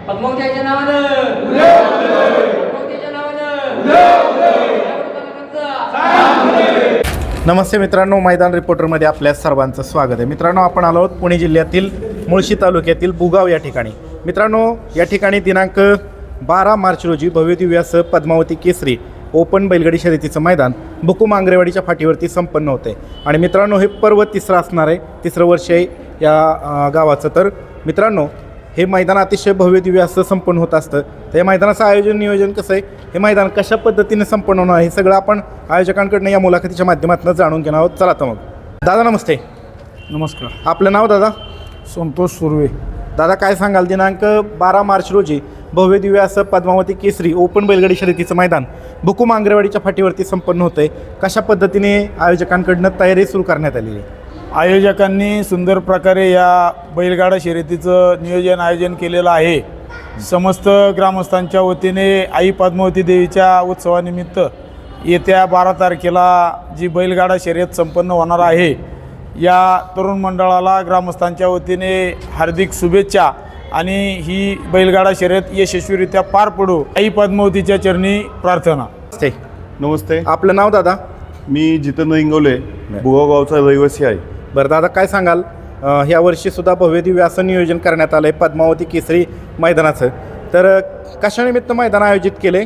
पद्मावतीच्या नावानं पद्मावतीच्या नावानं नमस्ते मित्रांनो, मैदान रिपोर्टरमध्ये आपल्या सर्वांचं स्वागत आहे. मित्रांनो, आपण आलो आहोत पुणे जिल्ह्यातील मुळशी तालुक्यातील बुगाव या ठिकाणी. मित्रांनो, या ठिकाणी दिनांक 12 मार्च रोजी भव्यदिव्य असं पद्मावती केसरी ओपन बैलगाडी शर्यतीचं मैदान बुकुम आंगरेवाडीच्या फाटीवरती संपन्न होते. आणि मित्रांनो, हे पर्व तिसरं असणार आहे, तिसरं वर्ष आहे या गावाचं. तर मित्रांनो, हे मैदान अतिशय भव्यदिव्य असं संपन्न होत असतं. तर या मैदानाचं आयोजन नियोजन कसं आहे, हे मैदान कशा पद्धतीने संपन्न होणार आहे, हे सगळं आपण आयोजकांकडनं या मुलाखतीच्या माध्यमातून जाणून घेणार आहोत. चला तर मग. दादा नमस्ते. नमस्कार. आपलं नाव दादा? संतोष सुर्वे. दादा, काय सांगाल, दिनांक 12 मार्च रोजी भव्यदिव्य असं पद्मावती केसरी ओपन बैलगाडी शर्यतीचं मैदान बुकुम आंगरेवाडीच्या फाटीवरती संपन्न होतं आहे. कशा पद्धतीने आयोजकांकडनं तयारी सुरू करण्यात आलेली आहे? आयोजकांनी सुंदर प्रकारे या बैलगाडा शर्यतीचं आयोजन केलेलं आहे. समस्त ग्रामस्थांच्या वतीने आई पद्मावती देवीच्या उत्सवानिमित्त येत्या 12 तारखेला जी बैलगाडा शर्यत संपन्न होणार आहे, या तरुण मंडळाला ग्रामस्थांच्या वतीने हार्दिक शुभेच्छा. आणि ही बैलगाडा शर्यत यशस्वीरित्या पार पडू, आई पद्मावतीच्या चरणी प्रार्थना. नमस्ते. आपलं नाव दादा? मी जितेंद्र इंगवले, बुगाव गावचा रहिवासी आहे. बरं दादा, काय सांगाल, ह्या वर्षीसुद्धा भव्यदिव्य असं नियोजन करण्यात आलं आहे पद्मावती केसरी मैदानाचं. तर कशानिमित्त मैदान आयोजित केले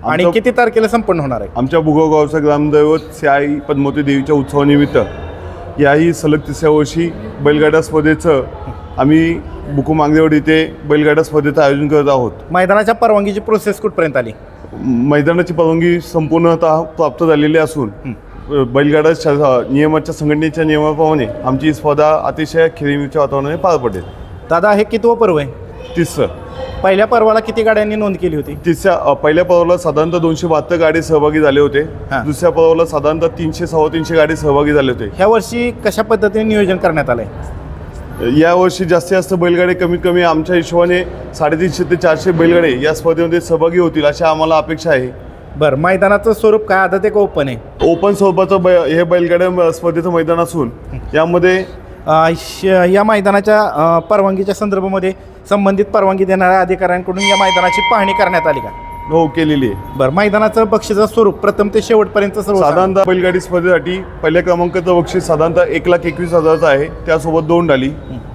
आणि किती तारखेला संपन्न होणार आहे? आमच्या बुगाव गावचा ग्रामदैवत श्री आई पद्मावती देवीच्या उत्सवानिमित्त याही सलग तिसऱ्या वर्षी बैलगाडा स्पर्धेचं आम्ही बुकुम आंगरेवाडी येथे बैलगाडा स्पर्धेचं आयोजन करत आहोत. मैदानाच्या परवानगीची प्रोसेस कुठपर्यंत आली? मैदानाची परवानगी संपूर्णतः प्राप्त झालेली असून बैलगाडा नियमाच्या संघटनेच्या नियमाप्रमाणे आमची स्पर्धा अतिशय खेळीच्या वातावरणाने पार पडेल. दादा, हे कितवं पर्व आहे? तिसरं. पहिल्या पर्वाला किती गाड्यांनी नोंद केली होती? पहिल्या पर्वाला साधारणतः 272 गाडी सहभागी झाले होते. दुसऱ्या पर्वाला साधारणतः 300-350 गाडी सहभागी झाले होते. ह्या वर्षी कशा पद्धतीने नियोजन करण्यात आलं आहे? यावर्षी जास्तीत जास्त बैलगाडी कमीत कमी आमच्या हिशोबाने 350 ते 400 बैलगाडी या स्पर्धेमध्ये सहभागी होतील अशी आम्हाला अपेक्षा आहे. बरं, मैदानाचं स्वरूप काय, आता ते ओपन आहे? ओपन स्वरूपाचं हे बैलगाड्या स्पर्धेचं मैदान असून यामध्ये या मैदानाच्या परवानगीच्या संदर्भामध्ये संबंधित परवानगी देणाऱ्या अधिकाऱ्यांकडून या मैदानाची पाहणी करण्यात आली का? हो, केलेली आहे. बरं, मैदानाचं बक्षीचं स्वरूप प्रथम ते शेवटपर्यंत साधारणतः बैलगाडी स्पर्धेसाठी पहिल्या क्रमांकाचं बक्षीस साधारणतः 1,21,000 आहे, त्यासोबत 2 ढाली.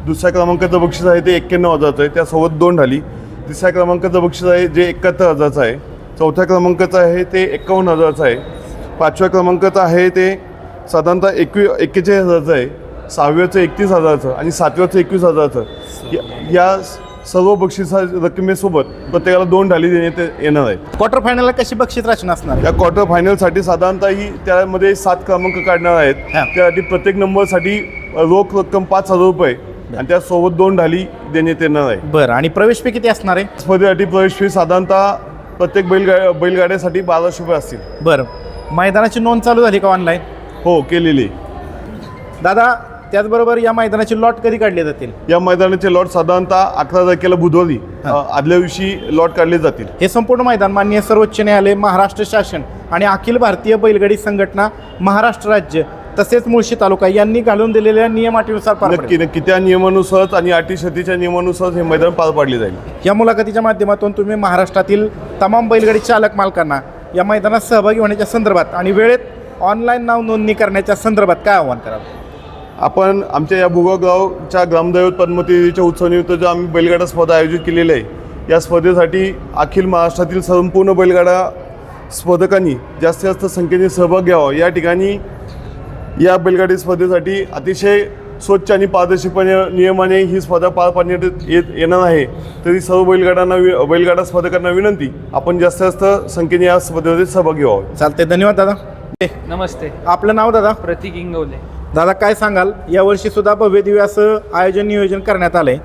दुसऱ्या क्रमांकाचं बक्षीस आहे ते 91,000 आहे, त्यासोबत 2 ढाली. तिसऱ्या क्रमांकाचं बक्षीस आहे जे 71,000 आहे. चौथ्या क्रमांकाचं आहे ते 51,000 आहे. पाचव्या क्रमांकाचं आहे ते साधारणतः 41,000 आहे. सहाव्याचं 31,000 आणि सातव्याचं 21,000. या सर्व बक्षिसा रकमेसोबत प्रत्येकाला 2 ढाली देण्यात येणार आहे. क्वार्टर फायनलला कशी बक्षीस रचना असणार? या क्वार्टर फायनलसाठी साधारणतः ही त्यामध्ये 7 क्रमांक काढणार आहेत. त्यासाठी प्रत्येक नंबरसाठी रोख रक्कम 5,000 रुपये आणि त्यासोबत 2 ढाली देण्यात येणार आहे. बरं, आणि प्रवेश फी किती असणार आहे? स्पर्धेसाठी प्रवेश फी साधारणतः प्रत्येक बैलगाड्यासाठी 1200 रुपये असतील. बरं, मैदानाची नोंद चालू झाली का ऑनलाईन? हो, केलेली. दादा, त्याचबरोबर या मैदानाची लॉट कधी काढली जातील? या मैदानाचे लॉट साधारणतः 11 तारखेला बुधवारी आदल्या दिवशी लॉट काढले जातील. हे संपूर्ण मैदान माननीय सर्वोच्च न्यायालय, महाराष्ट्र शासन आणि अखिल भारतीय बैलगाडी संघटना, महाराष्ट्र राज्य तसेच मुळशी तालुका यांनी घालून दिलेल्या नियमाटीनुसार पार पडेल. नक्की त्या नियमानुसार आणि अटी शर्तीच्या नियमानुसार हे मैदान पार पाडले जाईल. या मुलाखतीच्या माध्यमातून तुम्ही महाराष्ट्रातील तमाम बैलगाडी चालक मालकांना या मैदानात सहभागी होण्याच्या संदर्भात आणि वेळेत ऑनलाईन नाव नोंदणी करण्याच्या संदर्भात काय आव्हान कराल? आपण आमच्या या बुगाव गावच्या ग्रामदैवत पद्मावतीच्या उत्सवानिमित्त जो आम्ही बैलगाडा स्पर्धा आयोजित केलेली आहे, या स्पर्धेसाठी अखिल महाराष्ट्रातील संपूर्ण बैलगाडा स्पर्धकांनी जास्तीत जास्त संख्येने सहभाग घ्यावा. या ठिकाणी या बैलगाडी स्पर्धेसाठी अतिशय स्वच्छ आणि पारदर्शकपणे नियमाने ही स्पर्धा पार पाडण्यात येणार आहे. तरी सर्व बैलगाडा स्पर्धकांना विनंती, आपण जास्तीत जास्त संख्येने या स्पर्धेमध्ये सहभागी व्हावे. चालते, धन्यवाद दादा. नमस्ते. आपलं नाव दादा? प्रतीक इंगवले. दादा, काय सांगाल, यावर्षी सुद्धा भव्यदिव्य असं आयोजन नियोजन करण्यात आलं आहे.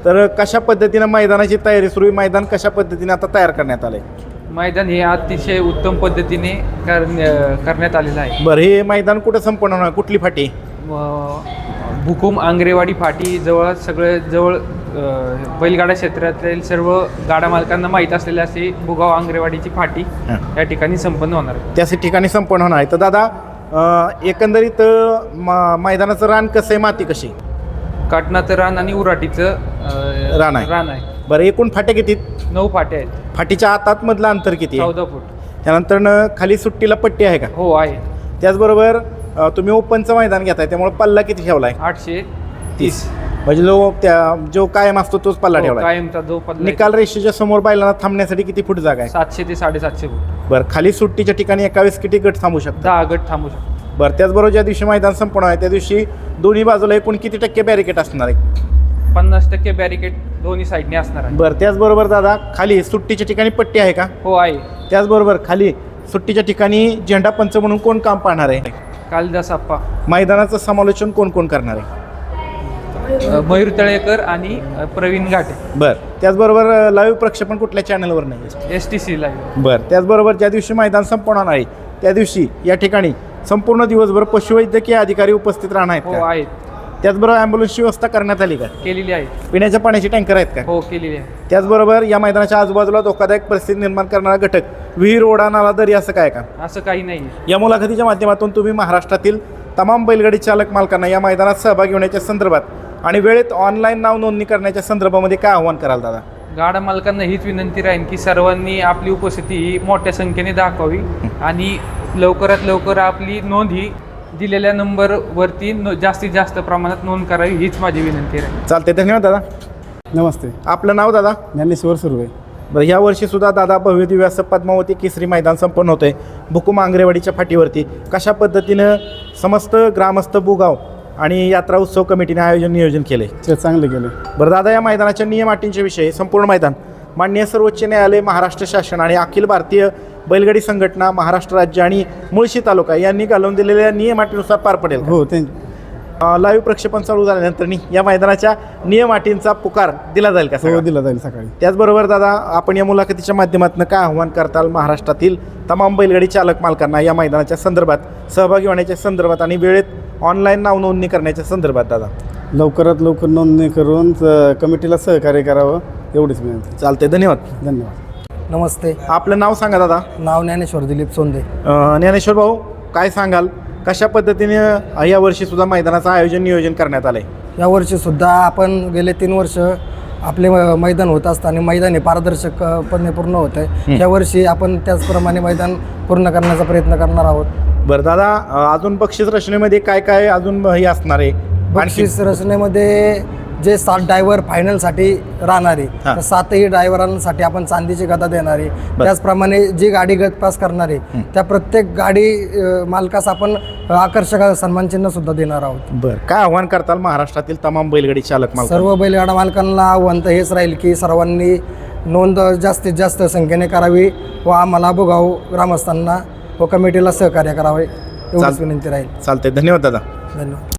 तर कशा पद्धतीनं मैदानाची तयारी सुरू आहे? मैदान कशा पद्धतीने आता तयार करण्यात आलं आहे? मैदान हे अतिशय उत्तम पद्धतीने करण्यात आलेलं आहे. बरं, हे मैदान कुठं संपन्न होणार, कुठली फाटी? बुकुम आंगरेवाडी फाटी जवळ जवळ बैलगाडा क्षेत्रातील सर्व गाडा मालकांना माहीत असलेली अशी बुगाव आंगरेवाडीची फाटी या ठिकाणी संपन्न होणार आहे. त्याच ठिकाणी संपन्न होणार आहे. तर दादा, एकंदरीत मैदानाचं रान कसं आहे, माती कशी? काटणाचं रान आणि उराटीचं रान आहे. रान आहे. बरं, एकूण फाट्या किती? 9 फाट्या आहेत. फाटीच्या आतमधलं अंतर किती आहे? 14 फूट. त्यानंतर खाली सुट्टीला पट्टी आहे का? हो आहे. त्याचबरोबर तुम्ही ओपनचं मैदान घेताय त्यामुळे पल्ला किती ठेवलाय? 830. म्हणजे जो कायम असतो तोच पल्ला ठेवलाय. कायमचा जो पल्ला आहे. निकाल रेषेच्या समोर बैलांना थांबण्यासाठी किती फूट जागा आहे? 700 ते 750 फूट. बरं, खाली सुट्टीच्या ठिकाणी एका वेळेस किती गट थांबू शकतात? 10 गट थांबू शकतो. बरं, त्याचबरोबर ज्या दिवशी मैदान संपूर्ण आहे त्या दिवशी दोन्ही बाजूला एकूण किती टक्के बॅरिकेड असणार आहे? 50% बॅरिकेड दोन्ही साईडने असणार आहे. बरं, त्याचबरोबर दादा खाली सुट्टीच्या ठिकाणी पट्टी आहे का? हो आहे. त्याचबरोबर खाली सुट्टीच्या ठिकाणी झेंडा पंच म्हणून कोण काम पाहणार आहे? कालिदास आप्पा, मैदानाचं समालोचन कोण कोण करणार आहे? मयूर तळेकर आणि प्रवीण घाटे. बरं, त्याचबरोबर लाईव्ह प्रक्षेपण कुठल्या चॅनलवर नाही? STC live. बरं, त्याचबरोबर ज्या दिवशी मैदान संपवणार आहे त्या दिवशी या ठिकाणी संपूर्ण दिवसभर पशुवैद्यकीय अधिकारी उपस्थित राहणार आहेत हो का? आहेत. त्याचबरोबर ॲम्ब्युलन्सची व्यवस्था करण्यात आली का? केलेली आहे. पिण्याच्या पाण्याची टँकर आहेत का? हो केलेली आहे. त्याचबरोबर या मैदानाच्या आजूबाजूला धोकादायक परिस्थिती निर्माण करणारा घटक विहीर, ओढा, नाला, दरी असं काय का? असं काही नाही. या मुलाखतीच्या माध्यमातून तुम्ही महाराष्ट्रातील तमाम बैलगाडी चालक मालकांना या मैदानात सहभागी होण्याच्या संदर्भात आणि वेळेत ऑनलाईन नाव नोंदणी करण्याच्या संदर्भामध्ये काय आव्हान कराल दादा? गाडा मालकांना हीच विनंती राहील की सर्वांनी आपली उपस्थिती ही मोठ्या संख्येने दाखवावी आणि लवकरात लवकर आपली नोंद ही दिलेल्या नंबरवरती जास्तीत जास्त प्रमाणात नोंद करावी हीच माझी विनंती राहील. चालते, धन्यवाद दादा. नमस्ते. आपलं नाव दादा? ज्ञानेश्वर सुर्वे. बरं, या वर्षी सुद्धा दादा भव्य दिव्य असं पद्मावती केसरी मैदान संपन्न होतं आहे भुकुम आंग्रेवाडीच्या फाटीवरती. कशा पद्धतीनं समस्त ग्रामस्थ बुगाव आणि यात्रा उत्सव कमिटीने नियोजन केले? ते चांगले केले. बरं दादा, या मैदानाच्या नियम अटींच्या विषयी संपूर्ण मैदान माननीय सर्वोच्च न्यायालय, महाराष्ट्र शासन आणि अखिल भारतीय बैलगाडी संघटना, महाराष्ट्र राज्य आणि मुळशी तालुका यांनी घालून दिलेल्या नियम अटीनुसार पार पडेल का? हो, ते लाईव्ह प्रक्षेपण चालू झाल्यानंतर या मैदानाच्या नियम अटींचा पुकार दिला जाईल का? हो, दिला जाईल सकाळी. त्याचबरोबर दादा, आपण या मुलाखतीच्या माध्यमातून काय आव्हान करताल महाराष्ट्रातील तमाम बैलगाडी चालक मालकांना या मैदानाच्या संदर्भात सहभागी होण्याच्या संदर्भात आणि वेळेत ऑनलाईन नाव नोंदणी करण्याच्या संदर्भात दादा? लवकरात लवकर नोंदणी करून कमिटीला सहकार्य करावं एवढीच विनंती. चालते, धन्यवाद. धन्यवाद. नमस्ते. आपलं नाव सांगा दादा. नाव ज्ञानेश्वर दिलीप सोंदे. ज्ञानेश्वर भाऊ, काय सांगाल कशा पद्धतीने या वर्षी सुद्धा मैदानाचं नियोजन करण्यात आलंय? यावर्षीसुद्धा आपण गेले 3 वर्ष आपले मैदान होत असताना मैदान हे पारदर्शकपणे पूर्ण होत आहे. यावर्षी आपण त्याचप्रमाणे मैदान पूर्ण करण्याचा प्रयत्न करणार आहोत. बरं दादा, अजून बक्षीस रचनेमध्ये काय काय अजून हे असणार आहे? बक्षीस रचनेमध्ये जे 7 ड्रायव्हर फायनलसाठी राहणारे हां. तर 7ही ड्रायव्हरांसाठी आपण चांदीची गदा देणार आहे. त्याचप्रमाणे जी गाडी गटपास करणारे त्या प्रत्येक गाडी मालकास आपण आकर्षक सन्मानचिन्ह सुद्धा देणार आहोत. बरं, काय आव्हान करताल महाराष्ट्रातील तमाम बैलगाडी चालक मालक? सर्व बैलगाडा मालकांना आव्हान तर हेच राहील की सर्वांनी नोंद जास्तीत जास्त संख्येने करावी व आम्हाला बुगाव ग्रामस्थांना व कमिटीला सहकार्य करावे एवढीच विनंती राहील. चालते, धन्यवाद दादा. धन्यवाद.